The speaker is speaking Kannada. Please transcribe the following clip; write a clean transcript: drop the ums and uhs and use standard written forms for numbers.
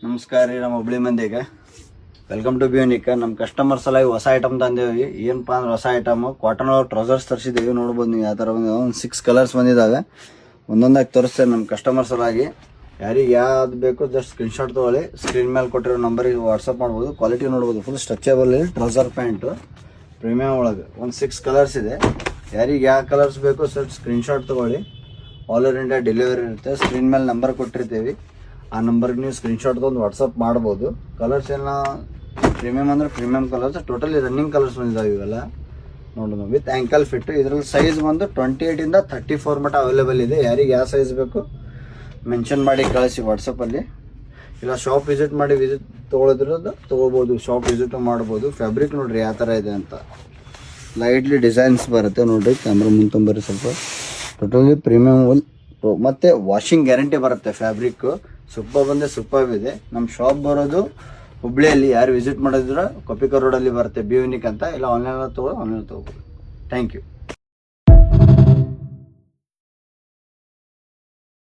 ನಮಸ್ಕಾರ ರೀ ನಮ್ಮ ಹುಬ್ಳಿ ಮಂದಿಗೆ ವೆಲ್ಕಮ್ ಟು ಬ್ಯೂನಿಕ್. ನಮ್ಮ ಕಸ್ಟಮರ್ಸ್ ಎಲ್ಲ ಹೊಸ ಐಟಮ್ ತಂದೇವಿ. ಏನಪ್ಪ ಅಂದ್ರೆ ಹೊಸ ಐಟಮ್ ಕಾಟನ್ ಟ್ರೌಸರ್ಸ್ ತರಿಸಿದ್ದೀವಿ. ನೋಡ್ಬೋದು ನೀವು ಯಾವ ಥರ ಬಂದಿದ್ದಾವೆ. ಒಂದು 6 ಕಲರ್ಸ್ ಬಂದಿದ್ದಾವೆ. ಒಂದೊಂದಾಗಿ ತೋರಿಸ್ತೇನೆ ನಮ್ಮ ಕಸ್ಟಮರ್ಸ್ ಎಲ್ಲಾಗಿ. ಯಾರಿಗೆ ಯಾವ್ದು ಬೇಕು ಜಸ್ಟ್ ಸ್ಕ್ರೀನ್ಶಾಟ್ ತೊಗೊಳ್ಳಿ. ಸ್ಕ್ರೀನ್ ಮೇಲೆ ಕೊಟ್ಟಿರೋ ನಂಬರಿಗೆ ವಾಟ್ಸಪ್ ಮಾಡ್ಬೋದು. ಕ್ವಾಲಿಟಿ ನೋಡ್ಬೋದು. Full stretchable trouser pant premium ಒಳಗೆ ಒಂದು 6 ಕಲರ್ಸ್ ಇದೆ. ಯಾರಿಗೆ ಯಾವ ಕಲರ್ಸ್ ಬೇಕು ಸರ್ ಸ್ಕ್ರೀನ್ಶಾಟ್ ತೊಗೊಳ್ಳಿ. ಆಲ್ ಓವರ್ ಇಂಡಿಯಾ ಡೆಲಿವರಿ ಇರುತ್ತೆ. ಸ್ಕ್ರೀನ್ ಮೇಲೆ ನಂಬರ್ ಕೊಟ್ಟಿರ್ತೀವಿ. ಆ ನಂಬರ್ಗೆ ನೀವು ಸ್ಕ್ರೀನ್ಶಾಟ್ ತೊಗೊಂಡು ವಾಟ್ಸಪ್ ಮಾಡ್ಬೋದು. ಕಲರ್ಸ್ ಎಲ್ಲ ಪ್ರೀಮಿಯಮ್ ಅಂದರೆ premium colours, totally running colours ಬಂದಿದ್ದಾವೆ ಇವೆಲ್ಲ. ನೋಡೋಣ ವಿತ್ ಆ್ಯಂಕಲ್ ಫಿಟ್ಟು. ಇದರಲ್ಲಿ ಸೈಜ್ ಬಂದು 28 ಇಂದ 34 ಮಟ್ಟ ಅವೈಲೇಬಲ್ ಇದೆ. ಯಾರಿಗೆ ಯಾವ ಸೈಜ್ ಬೇಕು ಮೆನ್ಷನ್ ಮಾಡಿ ಕಳಿಸಿ ವಾಟ್ಸಪ್ಪಲ್ಲಿ. ಇಲ್ಲ ಶಾಪ್ ವಿಸಿಟ್ ಮಾಡಿ ತೊಗೊಳೋದ್ರದ್ದು ತೊಗೋಬೋದು. ಶಾಪ್ ವಿಸಿಟು ಮಾಡ್ಬೋದು. ಫ್ಯಾಬ್ರಿಕ್ ನೋಡಿರಿ ಯಾವ ಥರ ಇದೆ ಅಂತ. ಲೈಟ್ಲಿ ಡಿಸೈನ್ಸ್ ಬರುತ್ತೆ ನೋಡಿರಿ. ಕ್ಯಾಮ್ರಾ ಮುಂದೆ ತೊಂಬರಿ ಸ್ವಲ್ಪ. ಟೋಟಲಿ ಪ್ರೀಮಿಯಮ್ ವೂಲ್ ಮತ್ತು ವಾಷಿಂಗ್ ಗ್ಯಾರಂಟಿ ಬರುತ್ತೆ. ಫ್ಯಾಬ್ರಿಕ್ಕು ಸೂಪರ್ ಇದೆ. ನಮ್ಮ ಶಾಪ್ ಬರೋದು ಹುಬ್ಳಿಯಲ್ಲಿ. ಯಾರು ವಿಸಿಟ್ ಮಾಡಿದ್ರೆ ಕೊಪ್ಪಿಕರ್ ರೋಡಲ್ಲಿ ಬರುತ್ತೆ ಬ್ಯೂನಿಕ್ ಅಂತ. ಇಲ್ಲ ಆನ್ಲೈನಲ್ಲಿ ತೊಗೊಬೋದು. Thank you.